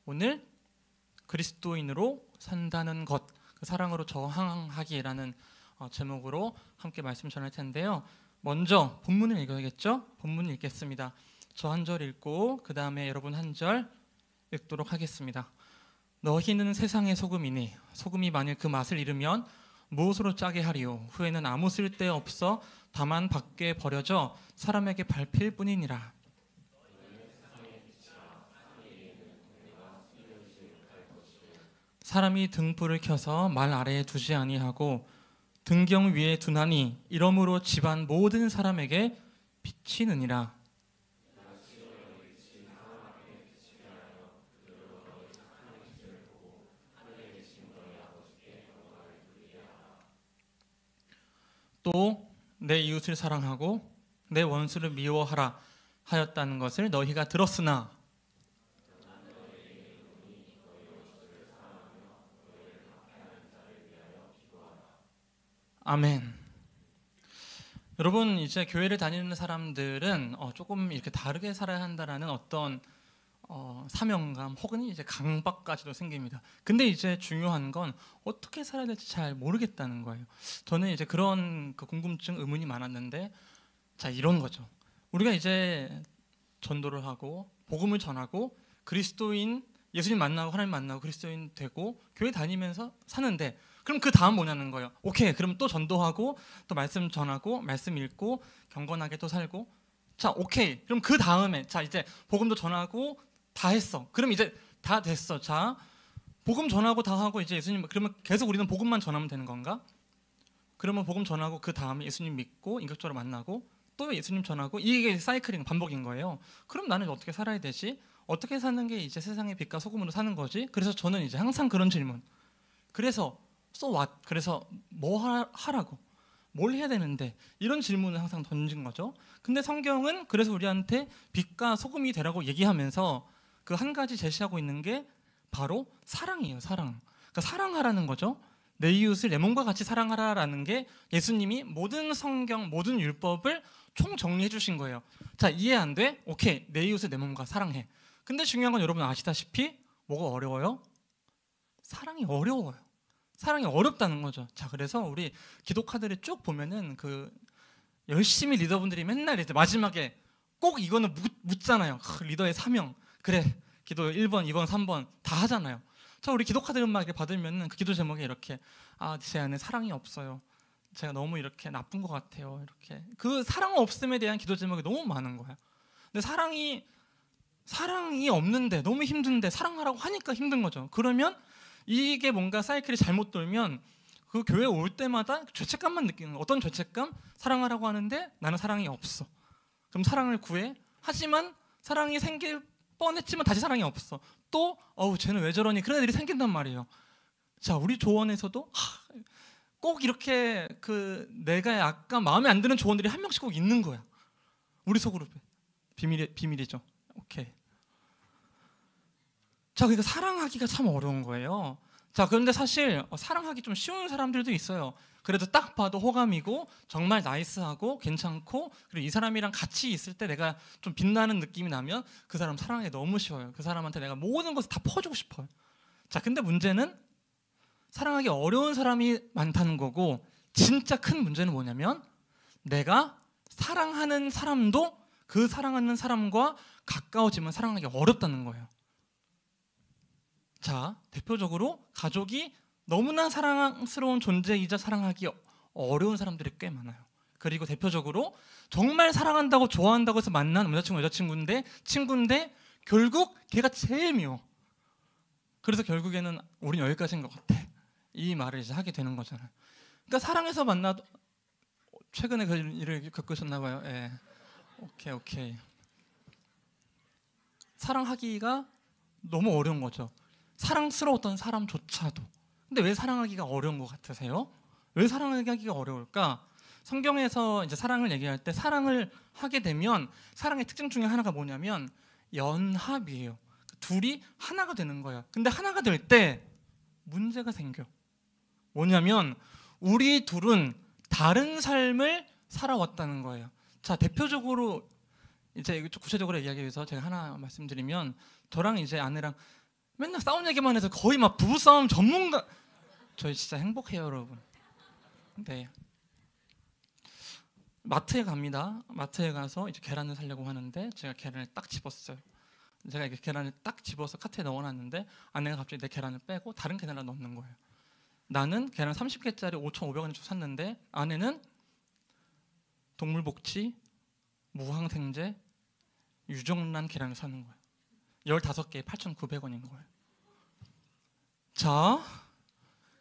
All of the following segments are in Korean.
오늘 그리스도인으로 산다는 것, 그 사랑으로 저항하기라는 제목으로 함께 말씀 전할 텐데요. 먼저 본문을 읽어야겠죠? 본문을 읽겠습니다. 저 한 절 읽고 그 다음에 여러분 한 절 읽도록 하겠습니다. 너희는 세상의 소금이니 소금이 만일 그 맛을 잃으면 무엇으로 짜게 하리요? 후에는 아무 쓸데 없어 다만 밖에 버려져 사람에게 밟힐 뿐이니라. 사람이 등불을 켜서 말 아래에 두지 아니하고 등경 위에 두나니 이러므로 집안 모든 사람에게 빛이 느니라. 또 내 이웃을 사랑하고 내 원수를 미워하라 하였다는 것을 너희가 들었으나 아멘. 여러분, 이제 교회를 다니는 사람들은 조금 이렇게 다르게 살아야 한다라는 어떤 사명감 혹은 이제 강박까지도 생깁니다. 근데 이제 중요한 건 어떻게 살아야 될지 잘 모르겠다는 거예요. 저는 이제 그런 궁금증, 의문이 많았는데, 자, 이런 거죠. 우리가 이제 전도를 하고 복음을 전하고 그리스도인, 예수님 만나고 하나님 만나고 그리스도인 되고 교회 다니면서 사는데, 그럼 그 다음 뭐냐는 거예요. 오케이, 그럼 또 전도하고 또 말씀 전하고 말씀 읽고 경건하게 또 살고, 자, 오케이, 그럼 그 다음에 자 이제 복음도 전하고 다 했어. 그럼 이제 다 됐어. 자, 복음 전하고 다 하고 이제 예수님, 그러면 계속 우리는 복음만 전하면 되는 건가? 그러면 복음 전하고 그 다음에 예수님 믿고 인격적으로 만나고 또 예수님 전하고, 이게 사이클링, 반복인 거예요. 그럼 나는 어떻게 살아야 되지? 어떻게 사는 게 이제 세상의 빛과 소금으로 사는 거지? 그래서 저는 이제 항상 그런 질문. 그래서 so what? 그래서 뭐 하라고? 뭘 해야 되는데? 이런 질문을 항상 던진 거죠. 근데 성경은 그래서 우리한테 빛과 소금이 되라고 얘기하면서 그 한 가지 제시하고 있는 게 바로 사랑이에요. 사랑. 그러니까 사랑하라는 거죠. 내 이웃을 내 몸과 같이 사랑하라라는 게 예수님이 모든 성경, 모든 율법을 총 정리해 주신 거예요. 자, 이해 안 돼? 오케이, 내 이웃을 내 몸과 사랑해. 근데 중요한 건 여러분 아시다시피 뭐가 어려워요? 사랑이 어려워요. 사랑이 어렵다는 거죠. 자, 그래서 우리 기독가들을 쭉 보면은 그 열심히 리더분들이 맨날 이제 마지막에 꼭 이거는 묻잖아요. 리더의 사명. 그래, 기도 1번, 2번, 3번 다 하잖아요. 자, 우리 기독가들 음악을 받으면은 그 기도 제목에 이렇게, 제 안에 사랑이 없어요. 제가 너무 이렇게 나쁜 것 같아요. 이렇게 그 사랑 없음에 대한 기도 제목이 너무 많은 거야. 근데 사랑이 없는데 너무 힘든데 사랑하라고 하니까 힘든 거죠. 그러면 이게 뭔가 사이클이 잘못 돌면 그 교회 올 때마다 죄책감만 느끼는 거예요. 어떤 죄책감? 사랑하라고 하는데 나는 사랑이 없어. 그럼 사랑을 구해. 하지만 사랑이 생길 뻔했지만 다시 사랑이 없어. 또 쟤는 왜 저러니? 그런 애들이 생긴단 말이에요. 자, 우리 조언에서도 꼭 이렇게 내가 약간 마음에 안 드는 조언들이 한 명씩 꼭 있는 거야. 우리 속으로. 비밀이죠. 오케이. 자, 그러니까 사랑하기가 참 어려운 거예요. 자, 그런데 사실 사랑하기 좀 쉬운 사람들도 있어요. 그래도 딱 봐도 호감이고 정말 나이스하고 괜찮고, 그리고 이 사람이랑 같이 있을 때 내가 좀 빛나는 느낌이 나면 그 사람 사랑하기 너무 쉬워요. 그 사람한테 내가 모든 것을 다 퍼주고 싶어요. 자, 근데 문제는 사랑하기 어려운 사람이 많다는 거고, 진짜 큰 문제는 뭐냐면 내가 사랑하는 사람도 그 사랑하는 사람과 가까워지면 사랑하기 어렵다는 거예요. 자, 대표적으로 가족이 너무나 사랑스러운 존재이자 사랑하기 어려운 사람들이 꽤 많아요. 그리고 대표적으로 정말 사랑한다고 좋아한다고 해서 만난 남자친구, 여자친구인데 친구인데 결국 걔가 제일 미워. 그래서 결국에는 우린 여기까지인 것 같아. 이 말을 이제 하게 되는 거잖아요. 그러니까 사랑해서 만나도, 최근에 그 일을 겪으셨나 봐요. 예. 오케이. 사랑하기가 너무 어려운 거죠. 사랑스러웠던 사람조차도. 근데 왜 사랑하기가 어려운 것 같으세요? 왜 사랑하기가 어려울까? 성경에서 이제 사랑을 얘기할 때 사랑을 하게 되면 사랑의 특징 중에 하나가 뭐냐면 연합이에요. 둘이 하나가 되는 거예요. 근데 하나가 될 때 문제가 생겨. 뭐냐면 우리 둘은 다른 삶을 살아왔다는 거예요. 자, 대표적으로 이제 구체적으로 얘기하기 위해서 제가 하나 말씀드리면, 저랑 이제 아내랑 맨날 싸움 얘기만 해서 거의 막 부부싸움 전문가. 저희 진짜 행복해요, 여러분. 네. 마트에 갑니다. 마트에 가서 이제 계란을 사려고 하는데 제가 계란을 딱 집었어요. 제가 이렇게 계란을 딱 집어서 카트에 넣어놨는데 아내가 갑자기 내 계란을 빼고 다른 계란을 넣는 거예요. 나는 계란 30개짜리 5,500원에 주고 샀는데 아내는 동물복지, 무항생제, 유정란 계란을 사는 거예요. 15개에 8,900원인 거예요. 자,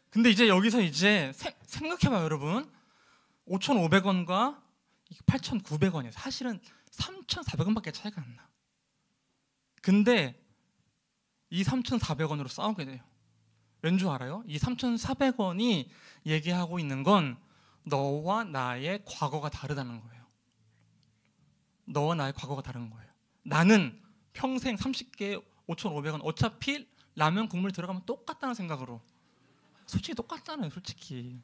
근데 이제 여기서 이제 생각해봐요, 여러분. 5,500원과 8,900원이에요. 사실은 3,400원밖에 차이가 안 나. 근데 이 3,400원으로 싸우게 돼요. 왠 줄 알아요? 이 3,400원이 얘기하고 있는 건 너와 나의 과거가 다르다는 거예요. 너와 나의 과거가 다른 거예요. 나는 평생 30개에 5,500원 어차피 라면 국물 들어가면 똑같다는 생각으로, 솔직히 똑같잖아요, 솔직히.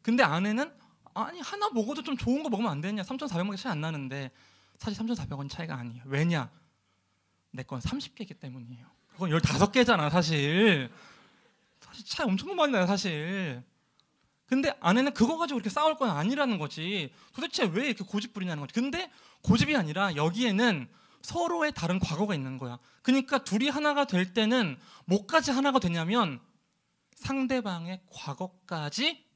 근데 아내는 아니 하나 먹어도 좀 좋은 거 먹으면 안 되냐, 3,400원밖에 차이 안 나는데 사실 3,400원 차이가 아니에요. 왜냐? 내 건 30개이기 때문이에요. 그건 15개잖아 사실 차이 엄청 많이 나요 사실. 근데 아내는 그거 가지고 이렇게 싸울 건 아니라는 거지. 도대체 왜 이렇게 고집 부리냐는 거지. 근데 고집이 아니라 여기에는 서로의 다른 과거가 있는 거야. 그러니까 둘이 하나가 될 때는 뭐까지 하나가 되냐면 상대방의 과거까지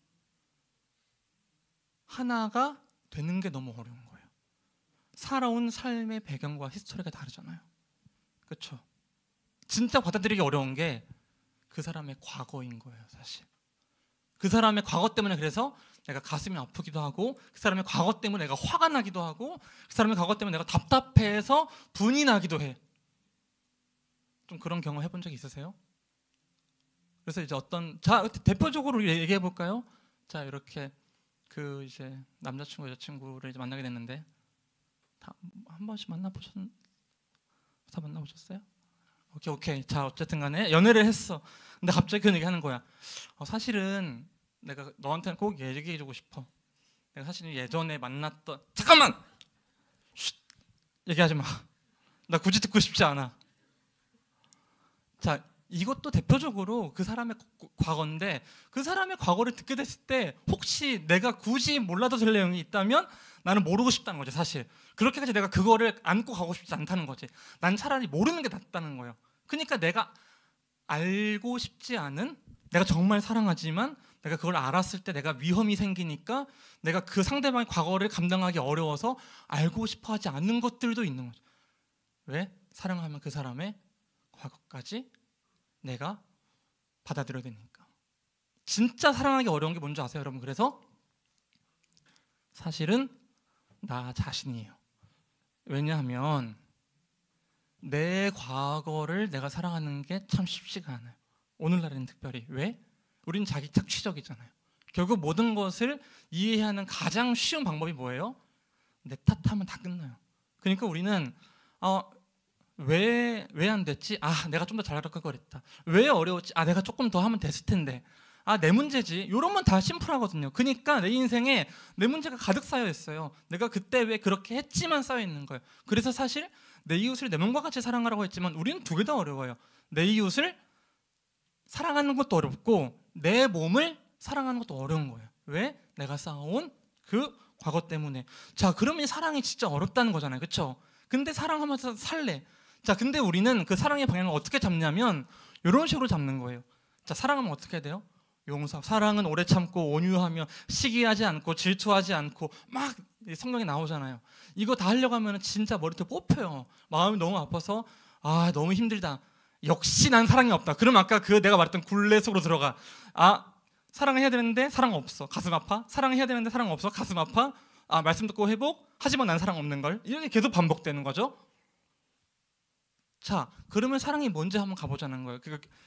하나가 되는 게 너무 어려운 거예요. 살아온 삶의 배경과 히스토리가 다르잖아요. 그렇죠? 진짜 받아들이기 어려운 게 그 사람의 과거인 거예요, 사실. 그 사람의 과거 때문에 그래서 내가 가슴이 아프기도 하고, 그 사람의 과거 때문에 내가 화가 나기도 하고, 그 사람의 과거 때문에 내가 답답해서 분이 나기도 해. 좀 그런 경험 해본 적 있으세요? 그래서 이제 자 대표적으로 얘기해 볼까요? 자 이렇게 그 이제 남자친구 여자친구를 이제 만나게 됐는데 다 한 번씩 만나보셨어요? 오케이. 자 어쨌든 간에 연애를 했어. 근데 갑자기 그런 얘기 하는 거야. 사실은 내가 너한테는 꼭 얘기해주고 싶어. 내가 사실 예전에 만났던, 잠깐만! 쉿! 얘기하지 마. 나 굳이 듣고 싶지 않아. 자, 이것도 대표적으로 그 사람의 과거인데, 그 사람의 과거를 듣게 됐을 때 혹시 내가 굳이 몰라도 될 내용이 있다면 나는 모르고 싶다는 거지, 사실. 그렇게까지 내가 그거를 안고 가고 싶지 않다는 거지. 난 차라리 모르는 게 낫다는 거예요. 그러니까 내가 알고 싶지 않은, 내가 정말 사랑하지만 내가 그걸 알았을 때 내가 위험이 생기니까 내가 그 상대방의 과거를 감당하기 어려워서 알고 싶어 하지 않는 것들도 있는 거죠. 왜? 사랑하면 그 사람의 과거까지 내가 받아들여야 되니까. 진짜 사랑하기 어려운 게 뭔지 아세요, 여러분? 그래서 사실은 나 자신이에요. 왜냐하면 내 과거를 내가 사랑하는 게 참 쉽지가 않아요. 오늘날에는 특별히. 왜? 우린 자기 착취적이잖아요. 결국 모든 것을 이해하는 가장 쉬운 방법이 뭐예요? 내 탓하면 다 끝나요. 그러니까 우리는 왜 안 됐지? 내가 좀 더 잘할 걸 그랬다. 왜 어려웠지? 내가 조금 더 하면 됐을 텐데. 내 문제지. 이러면 다 심플하거든요. 그러니까 내 인생에 내 문제가 가득 쌓여 있어요. 내가 그때 왜 그렇게 했지만 쌓여 있는 거예요. 그래서 사실 내 이웃을 내 몸과 같이 사랑하라고 했지만 우리는 두 개 다 어려워요. 내 이웃을 사랑하는 것도 어렵고 내 몸을 사랑하는 것도 어려운 거예요. 왜? 내가 쌓아온 그 과거 때문에. 자, 그러면 사랑이 진짜 어렵다는 거잖아요. 그렇죠? 근데 사랑하면서 살래. 자, 근데 우리는 그 사랑의 방향을 어떻게 잡냐면 이런 식으로 잡는 거예요. 자, 사랑하면 어떻게 해야 돼요? 용서. 사랑은 오래 참고 온유하며 시기하지 않고 질투하지 않고 막 성경에 나오잖아요. 이거 다 하려고 하면 진짜 머리털 뽑혀요. 마음이 너무 아파서 너무 힘들다. 역시 난 사랑이 없다. 그럼 아까 내가 말했던 굴레 속으로 들어가. 사랑을 해야 되는데 사랑 없어. 가슴 아파. 사랑을 해야 되는데 사랑 없어. 가슴 아파. 말씀 듣고 회복. 하지만 난 사랑 없는 걸. 이렇게 계속 반복되는 거죠. 자, 그러면 사랑이 뭔지 한번 가보자는 거예요.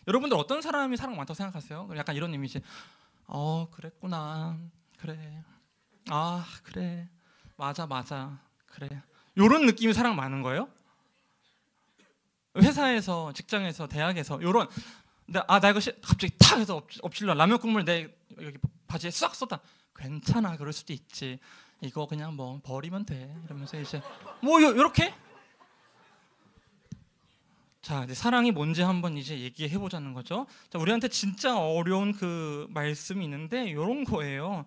여러분들 어떤 사람이 사랑 많다고 생각하세요? 약간 이런 이미지. 그랬구나. 그래. 그래. 맞아. 그래. 이런 느낌이 사랑 많은 거예요? 회사에서, 직장에서, 대학에서 이런. 나 이거 갑자기 탁 해서 엎질러. 라면 국물 내 여기 바지에 싹 쏟아. 괜찮아. 그럴 수도 있지. 이거 그냥 뭐 버리면 돼. 이러면서 이제 뭐 요렇게. 자, 이제 사랑이 뭔지 한번 이제 얘기해 보자는 거죠. 자, 우리한테 진짜 어려운 그 말씀이 있는데 이런 거예요.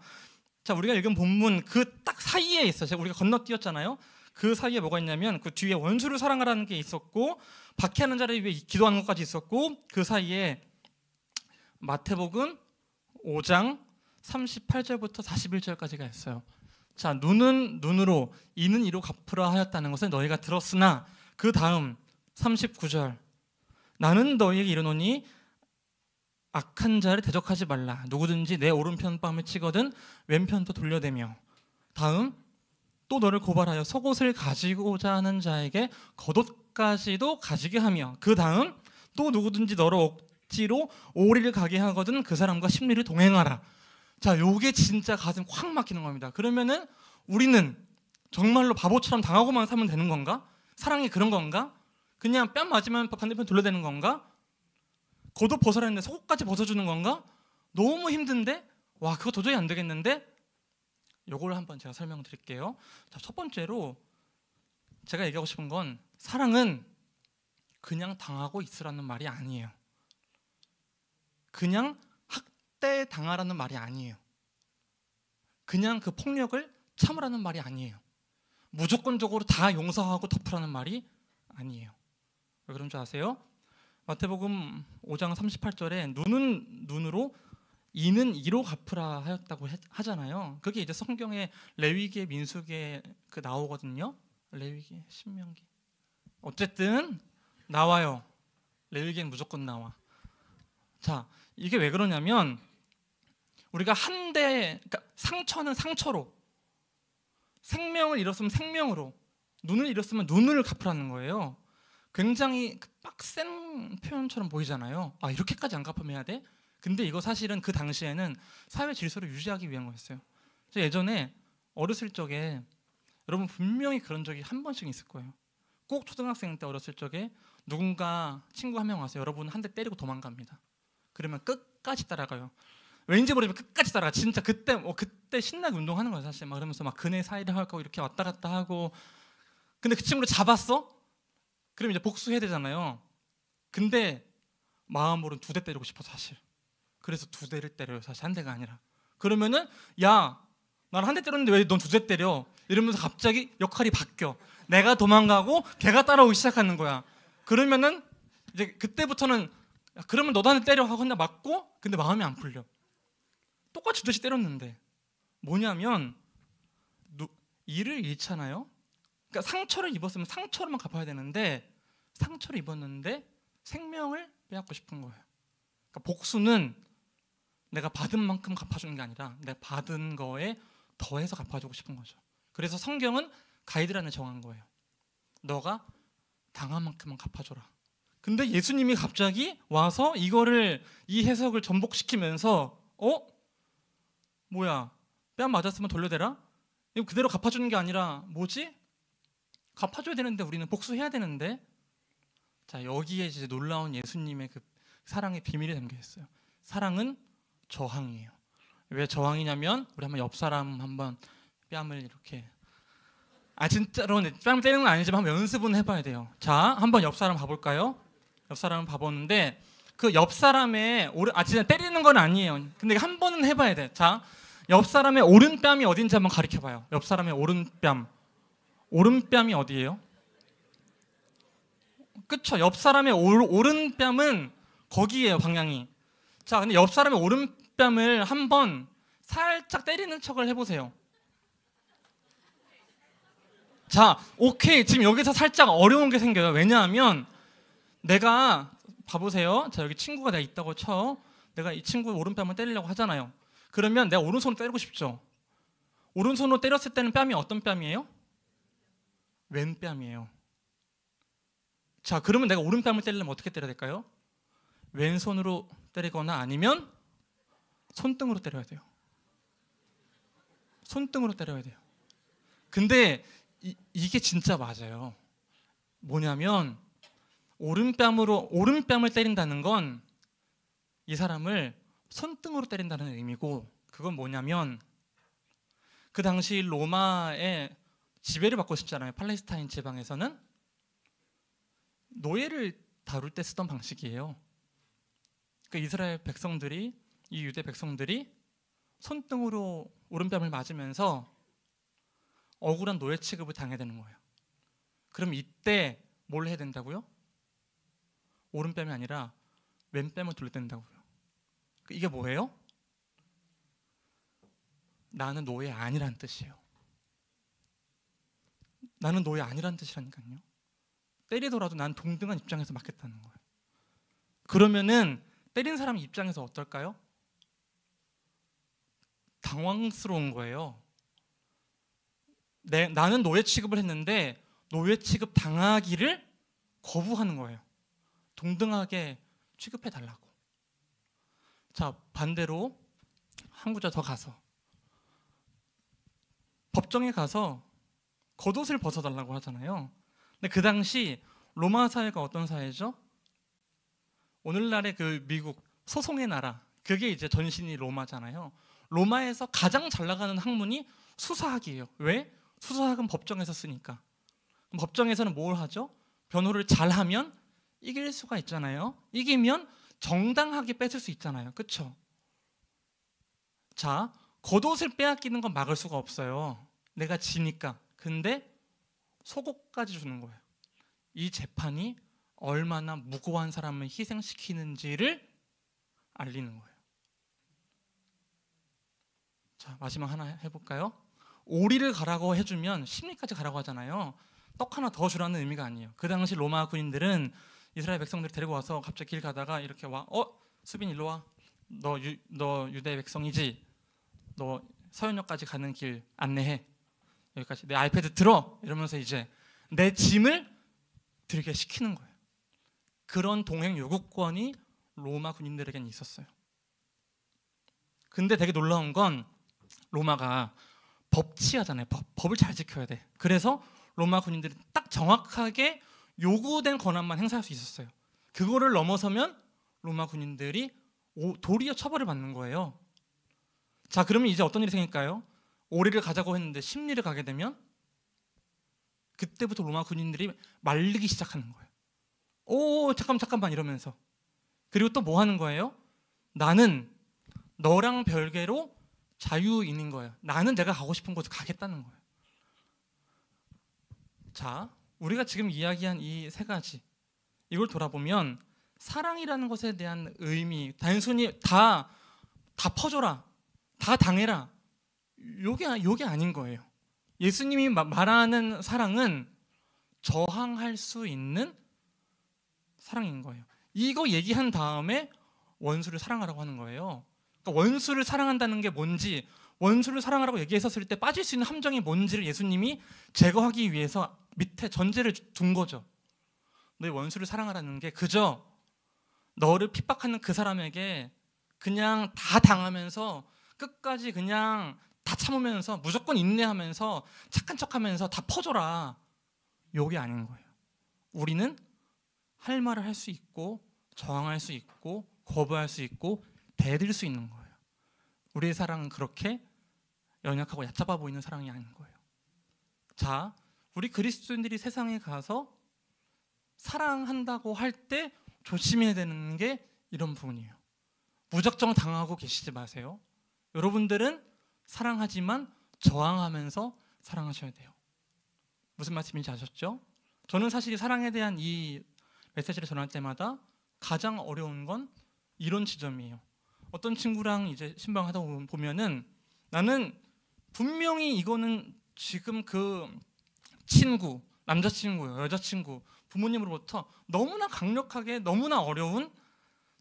자, 우리가 읽은 본문 그 딱 사이에 있어요. 우리가 건너뛰었잖아요. 그 사이에 뭐가 있냐면 그 뒤에 원수를 사랑하라는 게 있었고 박해하는 자를 위해 기도하는 것까지 있었고 그 사이에 마태복음 5장 38절부터 41절까지가 있어요. 자, 눈은 눈으로 이는 이로 갚으라 하였다는 것을 너희가 들었으나 그 다음 39절 나는 너희에게 이르노니 악한 자를 대적하지 말라. 누구든지 내 오른편 뺨을 치거든 왼편도 돌려대며. 다음 또 너를 고발하여 속옷을 가지고자 하는 자에게 겉옷까지도 가지게 하며. 그 다음 또 누구든지 너를 억지로 오리를 가게 하거든 그 사람과 심리를 동행하라. 자, 요게 진짜 가슴 확 막히는 겁니다. 그러면은 우리는 정말로 바보처럼 당하고만 살면 되는 건가? 사랑이 그런 건가? 그냥 뺨 맞으면 반대편 돌려대는 건가? 겉옷 벗으라 했는데 속옷까지 벗어주는 건가? 너무 힘든데? 와, 그거 도저히 안 되겠는데? 요걸 한번 제가 설명드릴게요. 자, 첫 번째로 제가 얘기하고 싶은 건 사랑은 그냥 당하고 있으라는 말이 아니에요. 그냥 학대 당하라는 말이 아니에요. 그냥 그 폭력을 참으라는 말이 아니에요. 무조건적으로 다 용서하고 덮으라는 말이 아니에요. 왜 그런 줄 아세요? 마태복음 5장 38절에 눈은 눈으로 이는 이로 갚으라 하였다고 하잖아요. 그게 이제 성경에 레위기의 민수기에 그 나오거든요. 레위기, 신명기. 어쨌든 나와요. 레위기는 무조건 나와. 자, 이게 왜 그러냐면 우리가 그러니까 상처는 상처로, 생명을 잃었으면 생명으로, 눈을 잃었으면 눈을 갚으라는 거예요. 굉장히 빡센 표현처럼 보이잖아요. 아, 이렇게까지 안 갚으면 해야 돼? 근데 이거 사실은 그 당시에는 사회 질서를 유지하기 위한 거였어요. 저 예전에 어렸을 적에 여러분 분명히 그런 적이 한 번씩 있을 거예요. 꼭 초등학생 때 어렸을 적에 누군가 친구 한 명 와서 여러분 한 대 때리고 도망갑니다. 그러면 끝까지 따라가요. 왠지 모르지만 끝까지 따라가. 진짜 그때 신나게 운동하는 거예요. 사실 막 그러면서 막 그네 사이를 하고 이렇게 왔다 갔다 하고. 근데 그 친구를 잡았어? 그럼 이제 복수해야 되잖아요. 근데 마음으로는 2대 때리고 싶어 사실. 그래서 2대를 때려요. 사실 한 대가 아니라. 그러면은 야, 나는 한 대 때렸는데 왜 넌 2대 때려? 이러면서 갑자기 역할이 바뀌어. 내가 도망가고 걔가 따라오기 시작하는 거야. 그러면은 이제 그때부터는 야, 그러면 너도 한 대 때려 하고 혼자 맞고, 근데 마음이 안 풀려. 똑같이 2대씩 때렸는데 뭐냐면 일을 잃잖아요. 그러니까 상처를 입었으면 상처로만 갚아야 되는데 상처를 입었는데 생명을 빼앗고 싶은 거예요. 그러니까 복수는 내가 받은 만큼 갚아주는 게 아니라 내가 받은 거에 더해서 갚아주고 싶은 거죠. 그래서 성경은 가이드라인을 정한 거예요. 너가 당한 만큼만 갚아줘라. 근데 예수님이 갑자기 와서 이 해석을 전복시키면서 뭐야, 뺨 맞았으면 돌려대라? 이거 그대로 갚아주는 게 아니라 뭐지? 갚아줘야 되는데 우리는 복수해야 되는데. 자, 여기에 이제 놀라운 예수님의 그 사랑의 비밀이 담겨 있어요. 사랑은 저항이에요. 왜 저항이냐면 우리 한번 옆 사람 한번 뺨을 이렇게 진짜로 뺨 때리는 건 아니지만 한번 연습은 해봐야 돼요. 자, 한번 옆 사람 봐볼까요? 옆 사람 봐보는데 그 옆 사람의 진짜 때리는 건 아니에요. 근데 한 번은 해봐야 돼. 자, 옆 사람의 오른뺨이 어딘지 한번 가르쳐봐요. 옆 사람의 오른뺨이 어디예요? 그쵸? 옆 사람의 오른뺨은 거기에요, 방향이. 자, 근데 옆 사람의 오른뺨을 한번 살짝 때리는 척을 해보세요. 자, 오케이. 지금 여기서 살짝 어려운 게 생겨요. 왜냐하면 내가 봐보세요. 자, 여기 친구가 내가 있다고 쳐. 내가 이 친구 오른뺨을 때리려고 하잖아요. 그러면 내가 오른손으로 때리고 싶죠. 오른손으로 때렸을 때는 뺨이 어떤 뺨이에요? 왼뺨이에요. 자, 그러면 내가 오른뺨을 때리려면 어떻게 때려야 될까요? 왼손으로 때리거나 아니면 손등으로 때려야 돼요. 손등으로 때려야 돼요. 근데 이게 진짜 맞아요. 뭐냐면 오른뺨을 때린다는 건 이 사람을 손등으로 때린다는 의미고, 그건 뭐냐면 그 당시 로마에 지배를 받고 있었잖아요. 팔레스타인 지방에서는 노예를 다룰 때 쓰던 방식이에요. 그 이스라엘 백성들이, 이 유대 백성들이 손등으로 오른뺨을 맞으면서 억울한 노예 취급을 당해야 되는 거예요. 그럼 이때 뭘 해야 된다고요? 오른뺨이 아니라 왼뺨을 돌려야 된다고요. 이게 뭐예요? 나는 노예 아니란 뜻이에요. 나는 노예 아니란 뜻이라니까요. 때리더라도 난 동등한 입장에서 맞겠다는 거예요. 그러면은 때린 사람 입장에서 어떨까요? 당황스러운 거예요. 나는 노예 취급을 했는데 노예 취급 당하기를 거부하는 거예요. 동등하게 취급해 달라고. 자, 반대로 한 구절 더 가서 법정에 가서 겉옷을 벗어달라고 하잖아요. 근데 그 당시 로마 사회가 어떤 사회죠? 오늘날의 그 미국 소송의 나라, 그게 이제 전신이 로마잖아요. 로마에서 가장 잘 나가는 학문이 수사학이에요. 왜? 수사학은 법정에서 쓰니까. 법정에서는 뭘 하죠? 변호를 잘하면 이길 수가 있잖아요. 이기면 정당하게 뺏을 수 있잖아요. 그렇죠? 자, 겉옷을 빼앗기는 건 막을 수가 없어요. 내가 지니까. 근데 속옷까지 주는 거예요. 이 재판이 얼마나 무고한 사람을 희생시키는지를 알리는 거예요. 자, 마지막 하나 해볼까요? 오리를 가라고 해주면 십리까지 가라고 하잖아요. 떡 하나 더 주라는 의미가 아니에요. 그 당시 로마 군인들은 이스라엘 백성들을 데리고 와서 갑자기 길 가다가 이렇게 와, 수빈 일로 와. 너 유대 백성이지? 너 서현역까지 가는 길 안내해. 여기까지 내 아이패드 들어. 이러면서 이제 내 짐을 들게 시키는 거예요. 그런 동행 요구권이 로마 군인들에겐 있었어요. 근데 되게 놀라운 건 로마가 법치하잖아요. 법을 잘 지켜야 돼. 그래서 로마 군인들이 딱 정확하게 요구된 권한만 행사할 수 있었어요. 그거를 넘어서면 로마 군인들이 도리어 처벌을 받는 거예요. 자, 그러면 이제 어떤 일이 생길까요? 오리를 가자고 했는데 십리를 가게 되면 그때부터 로마 군인들이 말리기 시작하는 거예요. 오, 잠깐만 이러면서. 그리고 또 뭐 하는 거예요? 나는 너랑 별개로 자유인인 거예요. 나는 내가 가고 싶은 곳에 가겠다는 거예요. 자, 우리가 지금 이야기한 이 세 가지, 이걸 돌아보면 사랑이라는 것에 대한 의미, 단순히 다 퍼줘라, 다 당해라, 요게 아닌 거예요. 예수님이 말하는 사랑은 저항할 수 있는 사랑인 거예요. 이거 얘기한 다음에 원수를 사랑하라고 하는 거예요. 그러니까 원수를 사랑한다는 게 뭔지, 원수를 사랑하라고 얘기했었을 때 빠질 수 있는 함정이 뭔지를 예수님이 제거하기 위해서 밑에 전제를 둔 거죠. 너의 원수를 사랑하라는 게 그저 너를 핍박하는 그 사람에게 그냥 다 당하면서 끝까지 그냥 다 참으면서 무조건 인내하면서 착한 척하면서 다 퍼줘라, 요게 아닌 거예요. 우리는 할 말을 할 수 있고 저항할 수 있고 거부할 수 있고 대들 수 있는 거예요. 우리의 사랑은 그렇게 연약하고 얕잡아 보이는 사랑이 아닌 거예요. 자, 우리 그리스도인들이 세상에 가서 사랑한다고 할 때 조심해야 되는 게 이런 부분이에요. 무작정 당하고 계시지 마세요. 여러분들은 사랑하지만 저항하면서 사랑하셔야 돼요. 무슨 말씀인지 아셨죠? 저는 사실 사랑에 대한 이 메시지를 전할 때마다 가장 어려운 건 이런 지점이에요. 어떤 친구랑 이제 신방하다 보면은 나는 분명히 이거는 지금 그 친구, 남자친구, 여자친구, 부모님으로부터 너무나 강력하게 너무나 어려운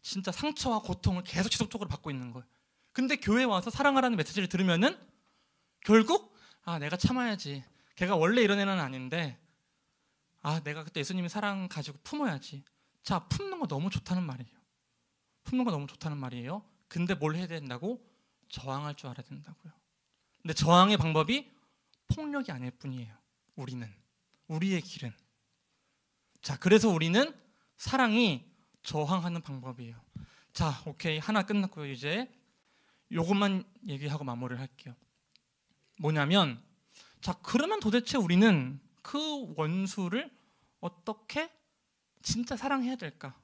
진짜 상처와 고통을 계속 지속적으로 받고 있는 거예요. 근데 교회에 와서 사랑하라는 메시지를 들으면은 결국 내가 참아야지. 걔가 원래 이런 애는 아닌데 내가 그때 예수님이 사랑 가지고 품어야지. 자, 품는 거 너무 좋다는 말이에요. 품는 거 너무 좋다는 말이에요. 근데 뭘 해야 된다고? 저항할 줄 알아야 된다고요. 근데 저항의 방법이 폭력이 아닐 뿐이에요. 우리의 길은. 자, 그래서 우리는 사랑이 저항하는 방법이에요. 자, 오케이. 하나 끝났고요. 이제 요것만 얘기하고 마무리를 할게요. 뭐냐면, 자, 그러면 도대체 우리는 그 원수를 어떻게 진짜 사랑해야 될까?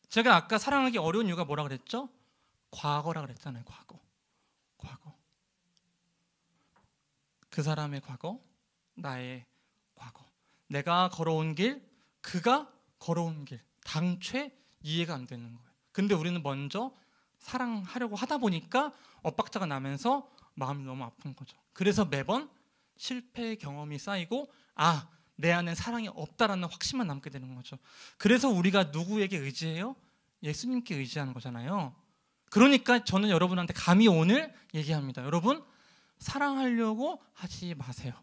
제가 아까 사랑하기 어려운 이유가 뭐라 그랬죠? 과거라 그랬잖아요. 과거. 그 사람의 과거, 나의 과거. 내가 걸어온 길, 그가 걸어온 길. 당최 이해가 안 되는 거예요. 근데 우리는 먼저 사랑하려고 하다 보니까 엇박자가 나면서 마음이 너무 아픈 거죠. 그래서 매번 실패의 경험이 쌓이고 내 안에 사랑이 없다라는 확신만 남게 되는 거죠. 그래서 우리가 누구에게 의지해요? 예수님께 의지하는 거잖아요. 그러니까 저는 여러분한테 감히 오늘 얘기합니다. 여러분, 사랑하려고 하지 마세요.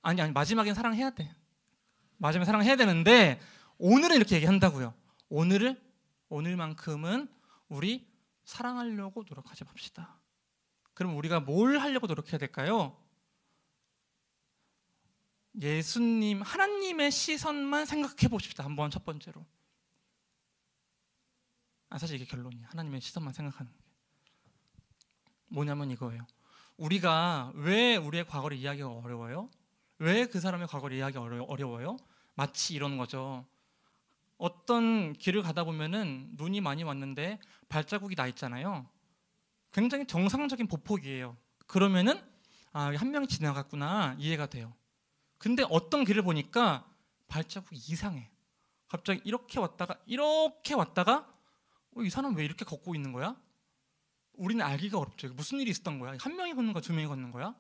아니 마지막엔 사랑해야 돼. 마지막에 사랑해야 되는데 오늘은 이렇게 얘기한다고요. 오늘만큼은 우리 사랑하려고 노력하지 맙시다. 그럼 우리가 뭘 하려고 노력해야 될까요? 예수님, 하나님의 시선만 생각해 봅시다. 한번 첫 번째로. 사실 이게 결론이에요. 하나님의 시선만 생각하는 게. 뭐냐면 이거예요. 우리가 왜 우리의 과거를 이해하기가 어려워요? 왜 그 사람의 과거를 이해하기가 어려워요? 마치 이런 거죠. 어떤 길을 가다 보면은 눈이 많이 왔는데 발자국이 나 있잖아요. 굉장히 정상적인 보폭이에요. 그러면은 한 명이 지나갔구나 이해가 돼요. 근데 어떤 길을 보니까 발자국이 이상해. 갑자기 이렇게 왔다가 이 사람 왜 이렇게 걷고 있는 거야? 우리는 알기가 어렵죠. 무슨 일이 있었던 거야? 한 명이 걷는 거야? 두 명이 걷는 거야?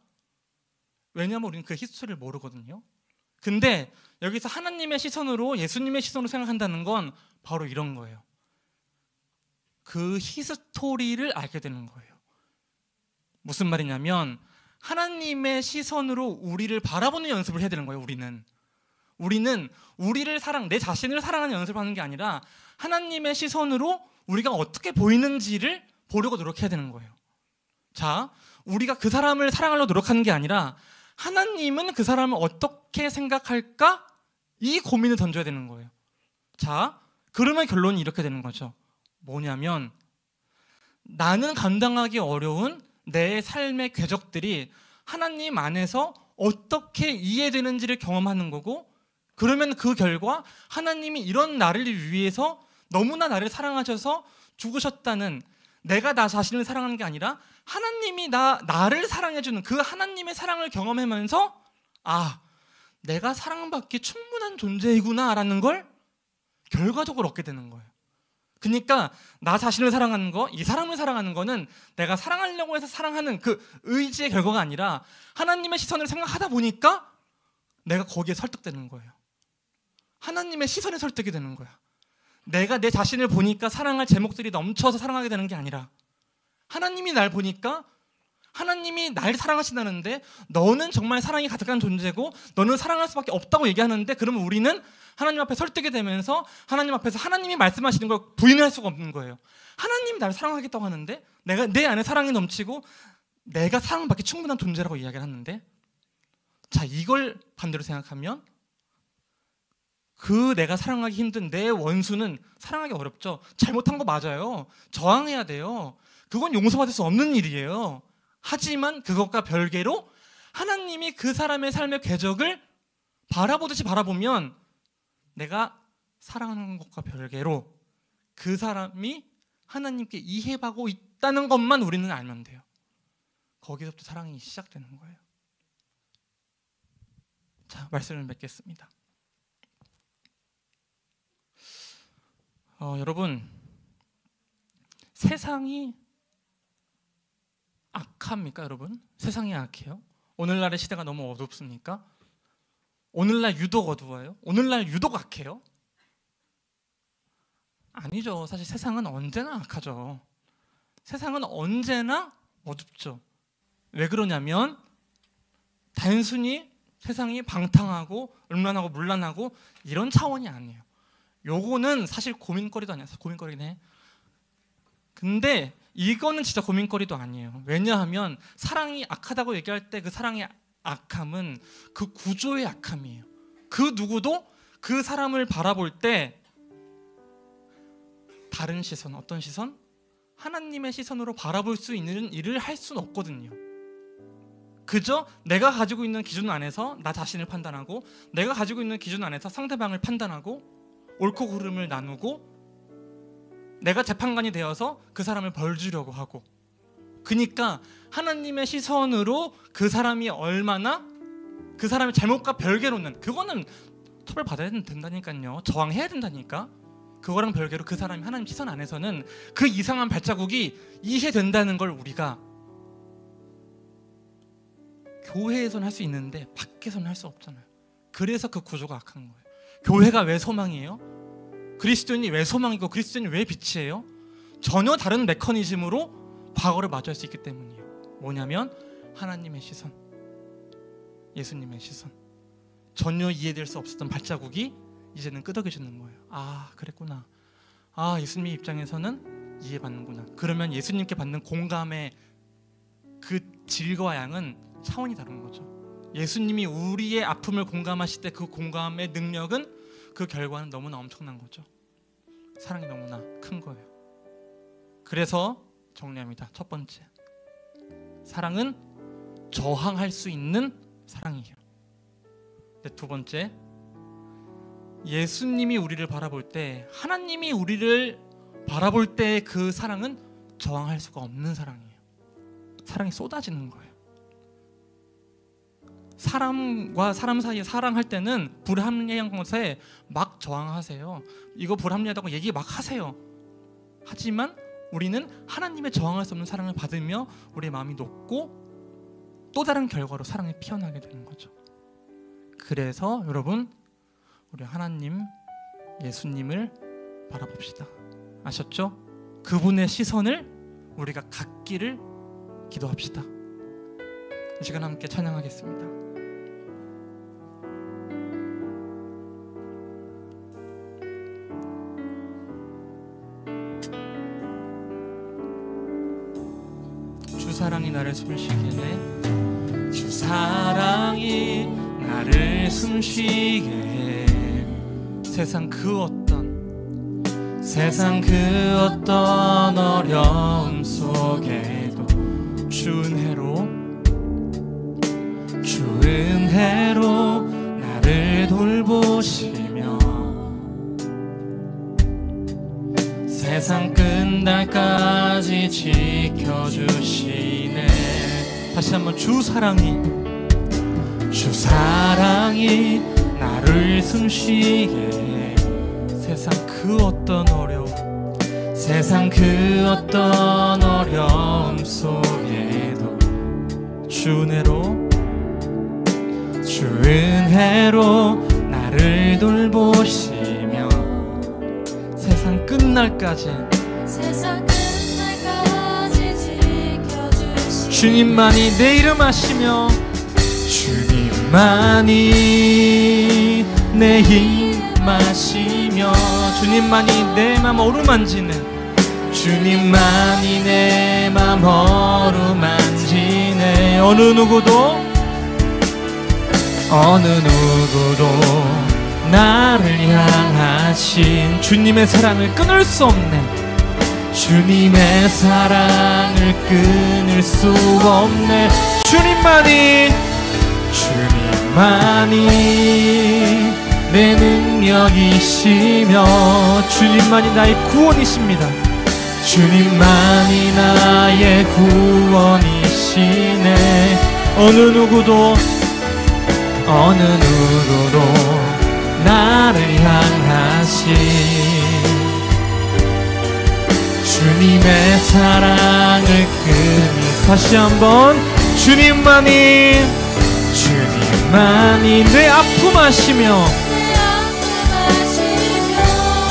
왜냐하면 우리는 그 히스토리를 모르거든요. 근데 여기서 하나님의 시선으로, 예수님의 시선으로 생각한다는 건 바로 이런 거예요. 그 히스토리를 알게 되는 거예요. 무슨 말이냐면 하나님의 시선으로 우리를 바라보는 연습을 해야 되는 거예요. 우리는 내 자신을 사랑하는 연습을 하는 게 아니라 하나님의 시선으로 우리가 어떻게 보이는지를 보려고 노력해야 되는 거예요. 자, 우리가 그 사람을 사랑하려고 노력하는 게 아니라 하나님은 그 사람을 어떻게 생각할까? 이 고민을 던져야 되는 거예요. 자, 그러면 결론이 이렇게 되는 거죠. 뭐냐면 나는 감당하기 어려운 내 삶의 궤적들이 하나님 안에서 어떻게 이해되는지를 경험하는 거고, 그러면 그 결과 하나님이 이런 나를 위해서 너무나 나를 사랑하셔서 죽으셨다는, 내가 나 자신을 사랑하는 게 아니라 하나님이 나를 사랑해주는 그 하나님의 사랑을 경험하면서 내가 사랑받기 충분한 존재이구나 라는 걸 결과적으로 얻게 되는 거예요. 그러니까 나 자신을 사랑하는 거, 이 사람을 사랑하는 거는 내가 사랑하려고 해서 사랑하는 그 의지의 결과가 아니라 하나님의 시선을 생각하다 보니까 내가 거기에 설득되는 거예요. 하나님의 시선에 설득이 되는 거야. 내가 내 자신을 보니까 사랑할 제목들이 넘쳐서 사랑하게 되는 게 아니라 하나님이 날 보니까 하나님이 날 사랑하신다는데 너는 정말 사랑이 가득한 존재고 너는 사랑할 수밖에 없다고 얘기하는데, 그러면 우리는 하나님 앞에 설득이 되면서 하나님 앞에서 하나님이 말씀하시는 걸 부인할 수가 없는 거예요. 하나님이 나를 사랑하겠다고 하는데 내가 내 안에 사랑이 넘치고 내가 사랑받기 충분한 존재라고 이야기를 하는데, 자, 이걸 반대로 생각하면 그 내가 사랑하기 힘든 내 원수는 사랑하기 어렵죠. 잘못한 거 맞아요. 저항해야 돼요. 그건 용서받을 수 없는 일이에요. 하지만 그것과 별개로 하나님이 그 사람의 삶의 궤적을 바라보듯이 바라보면 내가 사랑하는 것과 별개로 그 사람이 하나님께 이해하고 있다는 것만 우리는 알면 돼요. 거기서부터 사랑이 시작되는 거예요. 자, 말씀을 맺겠습니다. 여러분, 세상이 악합니까, 여러분? 세상이 악해요? 오늘날의 시대가 너무 어둡습니까? 오늘날 유독 어두워요? 오늘날 유독 악해요? 아니죠. 사실 세상은 언제나 악하죠. 세상은 언제나 어둡죠. 왜 그러냐면 단순히 세상이 방탕하고 음란하고 문란하고 이런 차원이 아니에요. 요거는 사실 고민거리도 아니야. 고민거리긴 해. 근데 이거는 진짜 고민거리도 아니에요. 왜냐하면 사랑이 악하다고 얘기할 때 그 사랑의 악함은 그 구조의 악함이에요. 그 누구도 그 사람을 바라볼 때 다른 시선, 어떤 시선? 하나님의 시선으로 바라볼 수 있는 일을 할 수는 없거든요. 그저 내가 가지고 있는 기준 안에서 나 자신을 판단하고 내가 가지고 있는 기준 안에서 상대방을 판단하고 옳고 그름을 나누고 내가 재판관이 되어서 그 사람을 벌 주려고 하고, 그러니까 하나님의 시선으로 그 사람이 얼마나 그 사람의 잘못과 별개로는 그거는 처벌받아야 된다니까요. 저항해야 된다니까. 그거랑 별개로 그 사람이 하나님 시선 안에서는 그 이상한 발자국이 이해된다는 걸 우리가 교회에서는 할 수 있는데 밖에서는 할 수 없잖아요. 그래서 그 구조가 악한 거예요. 교회가 왜 소망이에요? 그리스도인이 왜 소망이고 그리스도인이 왜 빛이에요? 전혀 다른 메커니즘으로 과거를 마주할 수 있기 때문이에요. 뭐냐면 하나님의 시선, 예수님의 시선. 전혀 이해될 수 없었던 발자국이 이제는 끄덕여지는 거예요. 아, 그랬구나. 아, 예수님 입장에서는 이해받는구나. 그러면 예수님께 받는 공감의 그 질과 양은 차원이 다른 거죠. 예수님이 우리의 아픔을 공감하실 때 그 공감의 능력은, 그 결과는 너무나 엄청난 거죠. 사랑이 너무나 큰 거예요. 그래서 정리합니다. 첫 번째, 사랑은 저항할 수 있는 사랑이에요. 두 번째, 예수님이 우리를 바라볼 때, 하나님이 우리를 바라볼 때 그 사랑은 저항할 수가 없는 사랑이에요. 사랑이 쏟아지는 거예요. 사람과 사람 사이에 사랑할 때는 불합리한 것에 막 저항하세요. 이거 불합리하다고 얘기 막 하세요. 하지만 우리는 하나님의 저항할 수 없는 사랑을 받으며 우리의 마음이 녹고 또 다른 결과로 사랑이 피어나게 되는 거죠. 그래서 여러분, 우리 하나님, 예수님을 바라봅시다. 아셨죠? 그분의 시선을 우리가 갖기를 기도합시다. 이 시간 함께 찬양하겠습니다. 주 사랑이 나를 숨쉬게 해. 주 사랑이 나를 숨쉬게 해. 세상 그 어떤 어려움 속에도 주 은혜로 나를 돌보시며 세상 끝날까지 지켜주시네. 다시 한번, 주 사랑이 나를 숨쉬게 해. 세상 그 어떤 어려움 속에도 주 은혜로 나를 돌보시며 세상 끝날까지 지켜주시네. 주님만이 내 이름 아시며 주님만이 내 힘 아시며 주님만이 내 맘 어루만지는 주님만이 내 맘 어루만지네. 어느 누구도 나를 향하신 주님의 사랑을 끊을 수 없네. 주님의 사랑을 끊을 수 없네. 주님만이 내 능력이시며 주님만이 나의 구원이십니다. 주님만이 나의 구원이시네. 어느 누구도 나를 향하신 주님의 사랑을 끊을. 다시 한번, 주님만이 내 아픔 아시며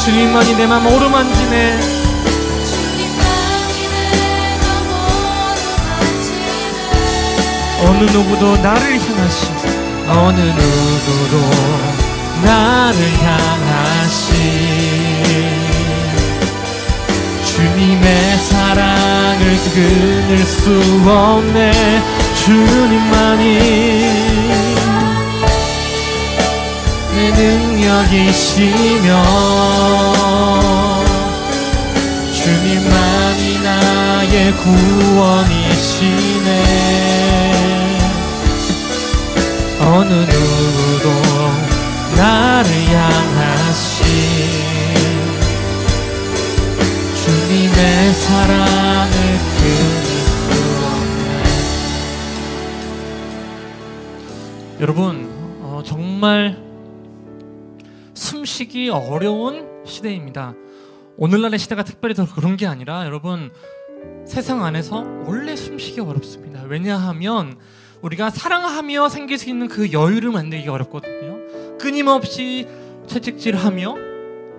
주님만이 내 맘 어루만지네. 어느 누구도 나를 향하신 주님의 사랑을 끊을 수 없네. 주님만이 내 능력이시며 주님만이 나의 구원이시네. 어느 누구도 나를 향하신 주님의 사랑을 끊을 수 없네. 여러분, 정말 숨쉬기 어려운 시대입니다. 오늘날의 시대가 특별히 더 그런 게 아니라 여러분, 세상 안에서 원래 숨쉬기 어렵습니다. 왜냐하면 우리가 사랑하며 생길 수 있는 그 여유를 만들기 어렵거든요. 끊임없이 채찍질하며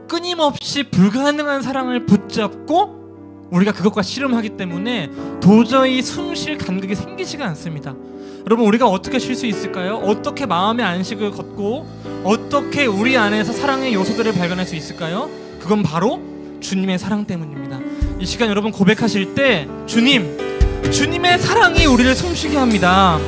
끊임없이 불가능한 사랑을 붙잡고 우리가 그것과 씨름하기 때문에 도저히 숨 쉴 간격이 생기지가 않습니다. 여러분, 우리가 어떻게 쉴 수 있을까요? 어떻게 마음의 안식을 걷고 어떻게 우리 안에서 사랑의 요소들을 발견할 수 있을까요? 그건 바로 주님의 사랑 때문입니다. 이 시간 여러분 고백하실 때 주님의 사랑이 우리를 숨쉬게 합니다.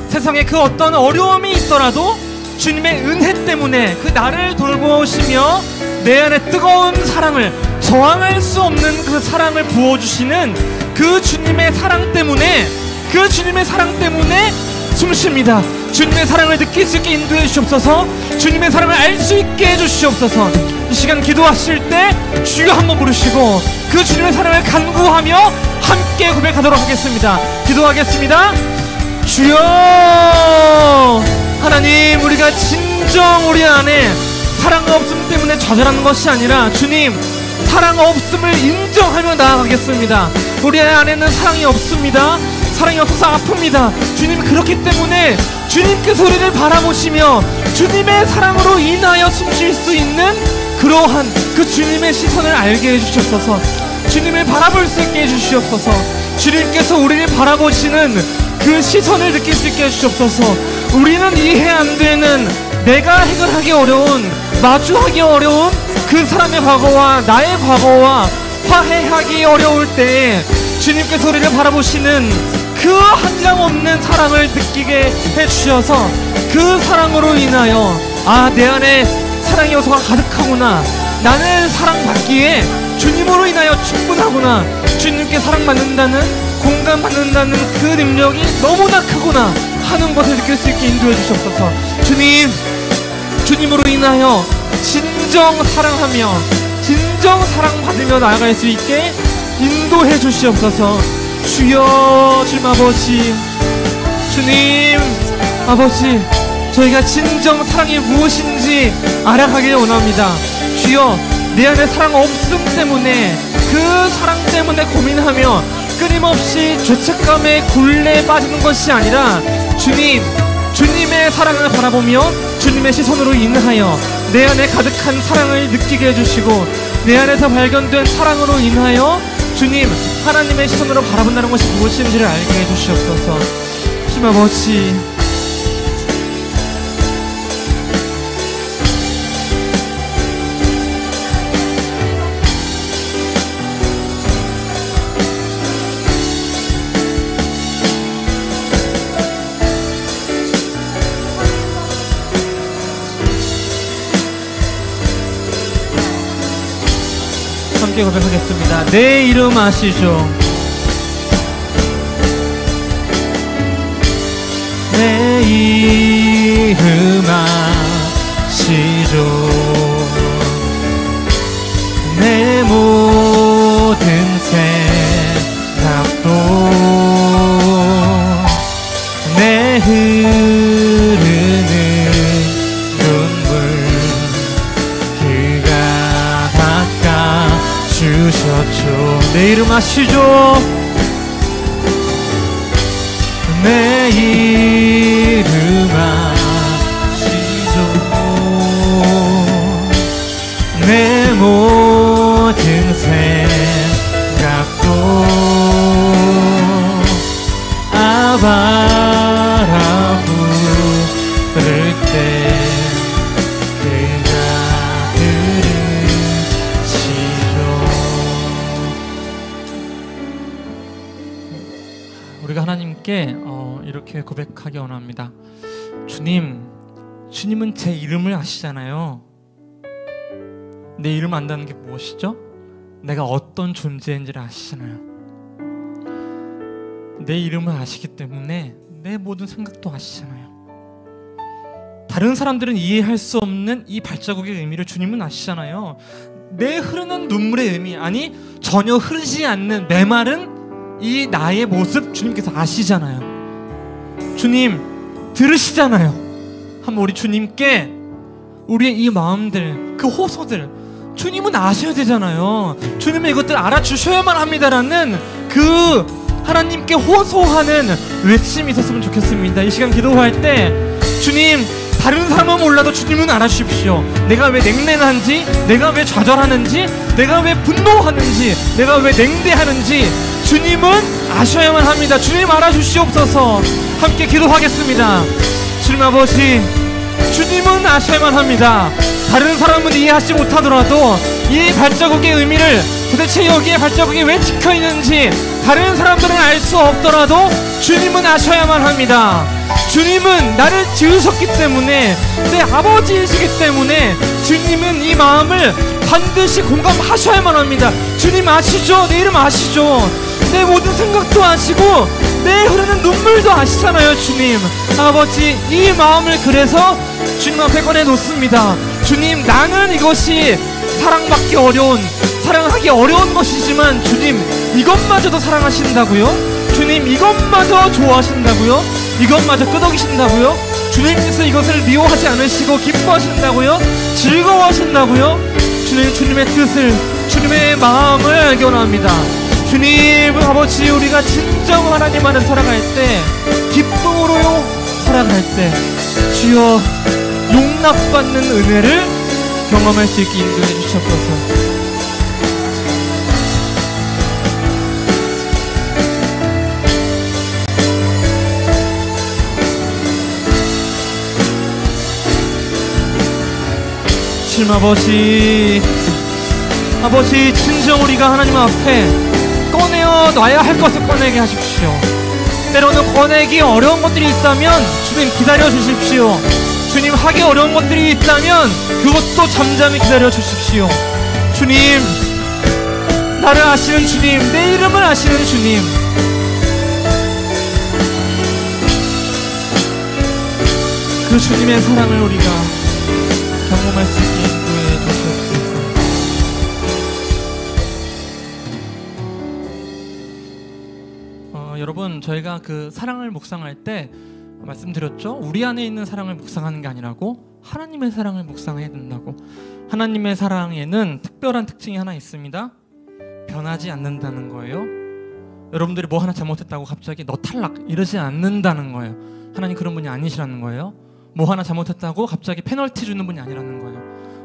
세상에 그 어떤 어려움이 있더라도 주님의 은혜 때문에 그 나를 돌보시며 내 안에 뜨거운 사랑을, 저항할 수 없는 그 사랑을 부어주시는 그 주님의 사랑 때문에 숨쉽니다. 주님의 사랑을 느낄 수 있게 인도해 주시옵소서. 주님의 사랑을 알 수 있게 해주시옵소서. 이 시간 기도하실 때 주여 한번 부르시고 그 주님의 사랑을 간구하며 함께 고백하도록 하겠습니다. 기도하겠습니다. 주여, 하나님, 우리가 진정 우리 안에 사랑 없음 때문에 좌절하는 것이 아니라 주님, 사랑 없음을 인정하며 나아가겠습니다. 우리 안에는 사랑이 없습니다. 사랑이 없어서 아픕니다. 주님, 그렇기 때문에 주님께서 우리를 바라보시며 주님의 사랑으로 인하여 숨쉴 수 있는 그러한 그 주님의 시선을 알게 해주시옵소서. 주님을 바라볼 수 있게 해주시옵소서. 주님께서 우리를 바라보시는 그 시선을 느낄 수 있게 해주시옵소서. 우리는 이해 안 되는, 내가 해결하기 어려운, 마주하기 어려운 그 사람의 과거와 나의 과거와 화해하기 어려울 때에 주님께서 우리를 바라보시는 그 한량없는 사랑을 느끼게 해주셔서 그 사랑으로 인하여 내 안에 사랑의 요소가 가득하구나, 나는 사랑받기에 주님으로 인하여 충분하구나, 주님께 사랑받는다는, 공감받는다는 그 능력이 너무나 크구나 하는 것을 느낄 수 있게 인도해 주시옵소서. 주님으로 인하여 진정 사랑하며 진정 사랑받으며 나아갈 수 있게 인도해 주시옵소서. 주여, 주님 아버지, 주님 아버지, 저희가 진정 사랑이 무엇인지 알아가길 원합니다. 주여, 내 안에 사랑 없음 때문에, 그 사랑 때문에 고민하며 끊임없이 죄책감에 굴레 빠지는 것이 아니라 주님의 사랑을 바라보며 주님의 시선으로 인하여 내 안에 가득한 사랑을 느끼게 해주시고, 내 안에서 발견된 사랑으로 인하여 주님, 하나님의 시선으로 바라본다는 것이 무엇인지를 알게 해주시옵소서. 주님 아버지, 함께 고백하겠습니다. 내 이름 아시죠? 내 이름 아시죠? 내 모든 생각도 내 흐르는 눈물 그가 닦아주셨죠. 내 이름 아시죠? 내 이름 아시죠? 내 모든 생각도 아바라 부를 때 그가 들으시죠. 우리가 하나님께 이렇게 고백하기 원합니다. 주님은 제 이름을 아시잖아요. 내 이름 안다는 게 무엇이죠? 내가 어떤 존재인지를 아시잖아요. 내 이름을 아시기 때문에 내 모든 생각도 아시잖아요. 다른 사람들은 이해할 수 없는 이 발자국의 의미를 주님은 아시잖아요. 내 흐르는 눈물의 의미, 아니 전혀 흐르지 않는 메마른 이 나의 모습 주님께서 아시잖아요. 주님 들으시잖아요. 한번 우리 주님께 우리의 이 마음들, 그 호소들 주님은 아셔야 되잖아요. 주님은 이것들 알아주셔야만 합니다라는 그 하나님께 호소하는 외침이 있었으면 좋겠습니다. 이 시간 기도할 때 주님, 다른 사람은 몰라도 주님은 알아주십시오. 내가 왜 냉랭한지, 내가 왜 좌절하는지, 내가 왜 분노하는지, 내가 왜 냉대하는지 주님은 아셔야만 합니다. 주님 알아주시옵소서. 함께 기도하겠습니다. 주님 아버지, 주님은 아셔야만 합니다. 다른 사람은 이해하지 못하더라도 이 발자국의 의미를, 도대체 여기에 발자국이 왜 찍혀있는지 다른 사람들은 알 수 없더라도 주님은 아셔야만 합니다. 주님은 나를 지으셨기 때문에, 내 아버지이시기 때문에 주님은 이 마음을 반드시 공감하셔야만 합니다. 주님 아시죠? 내 이름 아시죠? 내 모든 생각도 아시고 내 흐르는 눈물도 아시잖아요. 주님 아버지, 이 마음을 그래서 주님 앞에 꺼내놓습니다. 주님, 나는 이것이 사랑받기 어려운, 사랑하기 어려운 것이지만 주님 이것마저도 사랑하신다고요? 주님 이것마저 좋아하신다고요? 이것마저 끄덕이신다고요? 주님께서 이것을 미워하지 않으시고 기뻐하신다고요? 즐거워하신다고요? 주님, 주님의 뜻을, 주님의 마음을 알기 원합니다. 주님 아버지, 우리가 진정 하나님 안에 살아갈 때, 기쁨으로 살아갈 때 주여 용납받는 은혜를 경험할 수 있게 인도해 주시옵소서. 주님 아버지, 아버지 진정 우리가 하나님 앞에 꺼내어 놔야 할 것을 꺼내게 하십시오. 때로는 꺼내기 어려운 것들이 있다면 주님 기다려 주십시오. 주님 하기 어려운 것들이 있다면 그것도 잠잠히 기다려 주십시오. 주님, 나를 아시는 주님, 내 이름을 아시는 주님, 그 주님의 사랑을 우리가 경험할 수 있게 인도해 주시옵소서. 여러분, 저희가 그 사랑을 묵상할 때 말씀드렸죠? 우리 안에 있는 사랑을 묵상하는 게 아니라고 하나님의 사랑을 묵상해야 된다고. 하나님의 사랑에는 특별한 특징이 하나 있습니다. 변하지 않는다는 거예요. 여러분들이 뭐 하나 잘못했다고 갑자기 너 탈락 이러지 않는다는 거예요. 하나님 그런 분이 아니시라는 거예요. 뭐 하나 잘못했다고 갑자기 페널티 주는 분이 아니라는 거예요.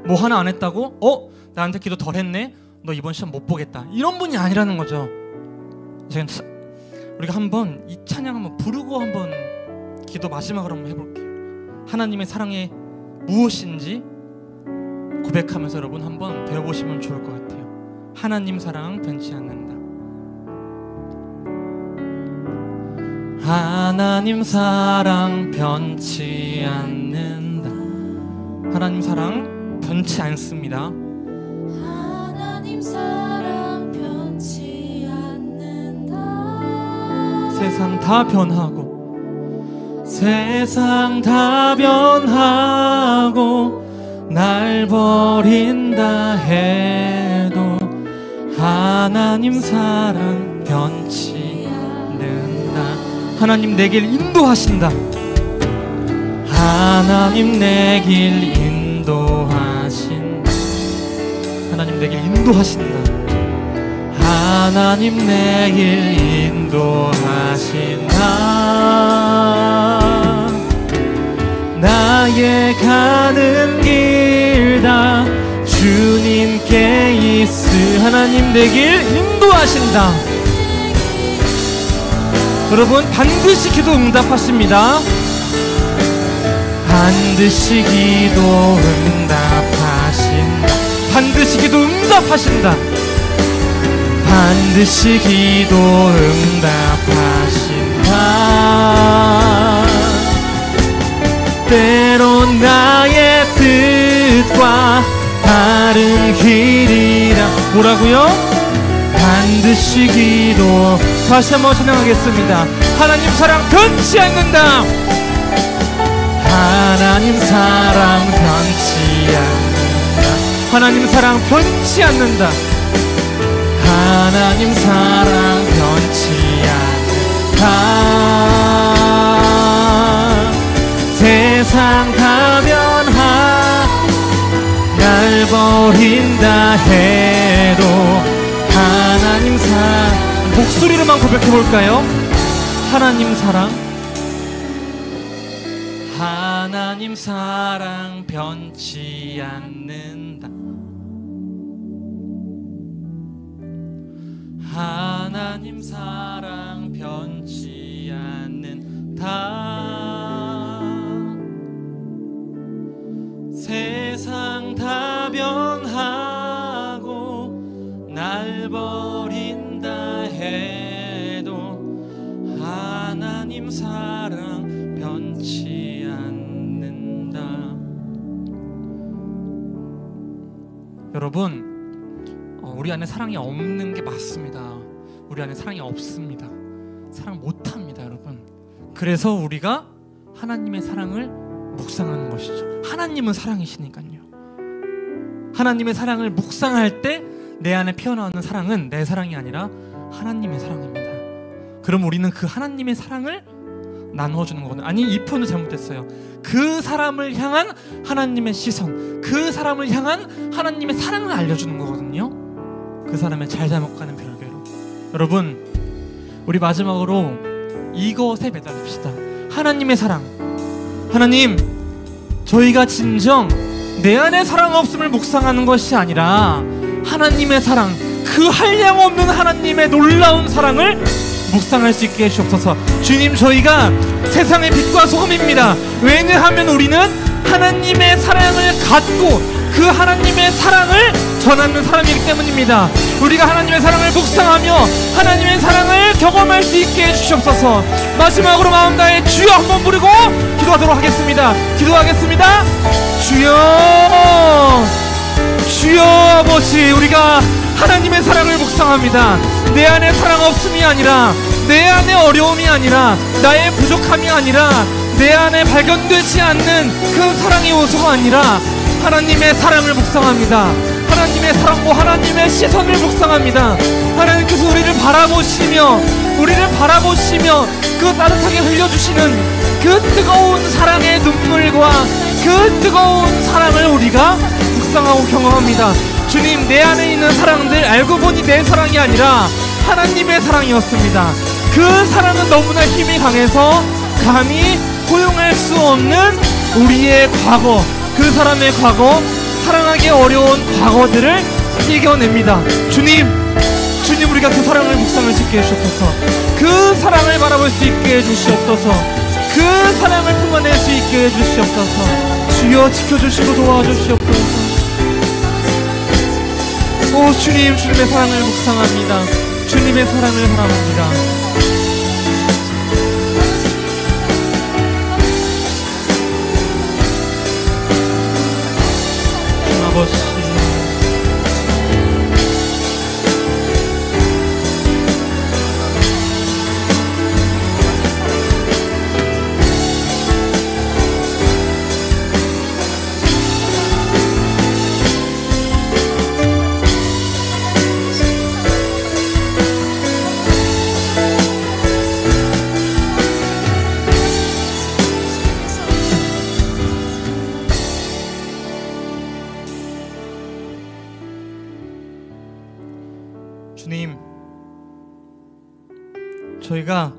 뭐 하나 안 했다고 나한테 기도 덜 했네, 너 이번 시험 못 보겠다, 이런 분이 아니라는 거죠. 우리가 한번 이 찬양 한번 부르고 한번 기도 마지막으로 한번 해볼게요. 하나님의 사랑이 무엇인지 고백하면서 여러분 한번 배워보시면 좋을 것 같아요. 하나님 사랑 변치 않는다. 하나님 사랑 변치 않는다. 하나님 사랑 변치 않습니다. 하나님 사랑 변치 않는다. 세상 다 변하고, 세상 다 변하고 날 버린다 해도 하나님 사랑 변치 않는다. 하나님 내 길 인도하신다. 하나님 내 길 인도하신다. 하나님 내 길 인도하신다. 하나님 내 길 인도하신다. 나의 가는 길 다 주님께 있으. 하나님 내 길 인도하신다. 여러분 반드시 기도 응답하십니다. 반드시 기도 응답하신다. 반드시 기도 응답하신다. 반드시 기도 응답하신다. 때론 나의 뜻과 다른 길이라. 뭐라고요? 반드시 기도. 다시 한번 찬양하겠습니다. 하나님 사랑 변치 않는다. 하나님 사랑 변치 않는다. 하나님 사랑 변치 않는다. 하나님 사랑 변치 않는다. 세상 다 변하 날 버린다 해도 하나님 사랑, 목소리로만 고백해볼까요? 하나님 사랑, 하나님 사랑 변치 않는다. 하나님 사랑 변치 않는다. 세상 다 변하고 날 버린다 해도 하나님 사랑 변치 않는다. 여러분, 우리 안에 사랑이 없는 게 맞습니다. 우리 안에 사랑이 없습니다. 사랑 못합니다, 여러분. 그래서 우리가 하나님의 사랑을 묵상하는 것이죠. 하나님은 사랑이시니까요. 하나님의 사랑을 묵상할 때 내 안에 피어나오는 사랑은 내 사랑이 아니라 하나님의 사랑입니다. 그럼 우리는 그 하나님의 사랑을 나누어주는 거거든요. 아니, 이 표현도 잘못됐어요. 그 사람을 향한 하나님의 시선, 그 사람을 향한 하나님의 사랑을 알려주는 거거든요. 그 사람의 잘잘못과는 별개로. 여러분, 우리 마지막으로 이것에 매달립시다. 하나님의 사랑. 하나님, 저희가 진정 내 안에 사랑 없음을 묵상하는 것이 아니라 하나님의 사랑, 그 한량없는 하나님의 놀라운 사랑을 묵상할 수 있게 해주옵소서. 주님, 저희가 세상의 빛과 소금입니다. 왜냐하면 우리는 하나님의 사랑을 갖고 그 하나님의 사랑을 전하는 사람이기 때문입니다. 우리가 하나님의 사랑을 묵상하며 하나님의 사랑을 경험할 수 있게 해주시옵소서. 마지막으로 마음 다해 주여 한번 부르고 기도하도록 하겠습니다. 기도하겠습니다. 주여, 주여 아버지, 우리가 하나님의 사랑을 묵상합니다. 내 안에 사랑 없음이 아니라, 내 안에 어려움이 아니라, 나의 부족함이 아니라, 내 안에 발견되지 않는 그 사랑의 요소가 아니라 하나님의 사랑을 묵상합니다. 하나님의 사랑과 하나님의 시선을 묵상합니다. 하나님께서 우리를 바라보시며 그 따뜻하게 흘려주시는 그 뜨거운 사랑의 눈물과 그 뜨거운 사랑을 우리가 묵상하고 경험합니다. 주님, 내 안에 있는 사랑들 알고 보니 내 사랑이 아니라 하나님의 사랑이었습니다. 그 사랑은 너무나 힘이 강해서 감히 포용할 수 없는 우리의 과거, 그 사람의 과거, 사랑하기 어려운 과거들을 이겨냅니다. 주님, 우리가 그 사랑을 묵상할 수 있게 해주옵소서. 그 사랑을 바라볼 수 있게 해주시옵소서. 그 사랑을 품어낼 수 있게 해주시옵소서. 주여, 지켜주시고 도와주시옵소서. 오 주님, 주님의 사랑을 묵상합니다. 주님의 사랑을 바라봅니다. 아버지, 주님, 저희가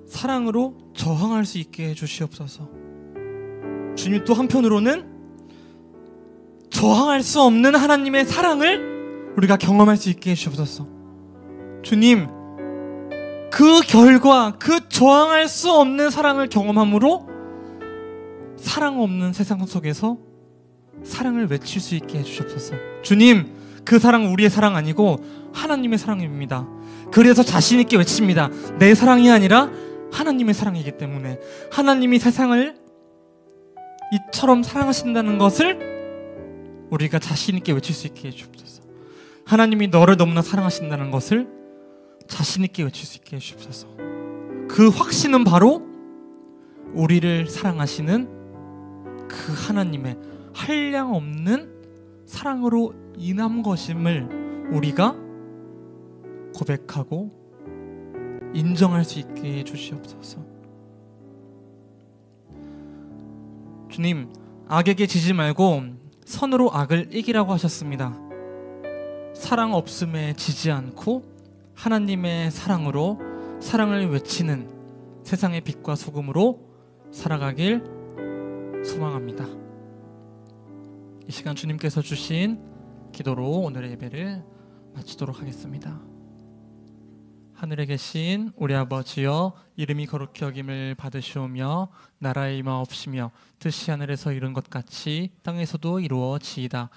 사랑으로 저항할 수 있게 해주시옵소서. 주님, 또 한편으로는 저항할 수 없는 하나님의 사랑을 우리가 경험할 수 있게 해주시옵소서. 주님, 그 결과, 그 저항할 수 없는 사랑을 경험함으로 사랑 없는 세상 속에서 사랑을 외칠 수 있게 해주시옵소서. 주님, 그 사랑은 우리의 사랑 아니고 하나님의 사랑입니다. 그래서 자신 있게 외칩니다. 내 사랑이 아니라 하나님의 사랑이기 때문에 하나님이 세상을 이처럼 사랑하신다는 것을 우리가 자신 있게 외칠 수 있게 해주옵소서. 하나님이 너를 너무나 사랑하신다는 것을 자신 있게 외칠 수 있게 해주옵소서. 그 확신은 바로 우리를 사랑하시는 그 하나님의 한량없는 사랑으로 인한 것임을 우리가 고백하고 인정할 수 있게 해주시옵소서. 주님, 악에게 지지 말고 선으로 악을 이기라고 하셨습니다. 사랑 없음에 지지 않고 하나님의 사랑으로 사랑을 외치는 세상의 빛과 소금으로 살아가길 소망합니다. 이 시간 주님께서 주신 기도로 오늘의 예배를 마치도록 하겠습니다. 하늘에 계신 우리 아버지여, 이름이 거룩히 여김을 받으시오며 나라의 임하옵시며 뜻이 하늘에서 이룬 것 같이 땅에서도 이루어지이다.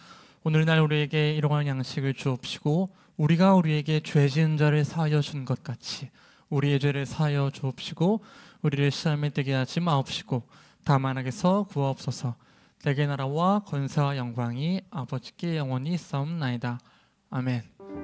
오늘날 우리에게 일용할 양식을 주옵시고 우리가 우리에게 죄 지은 자를 사하여 준 것 같이 우리의 죄를 사하여 주옵시고 우리를 시험에 들게 하지 마옵시고 다만 악에서 구하옵소서. 내게 나라와 권세와 영광이 아버지께 영원히 있사옵나이다. 아멘.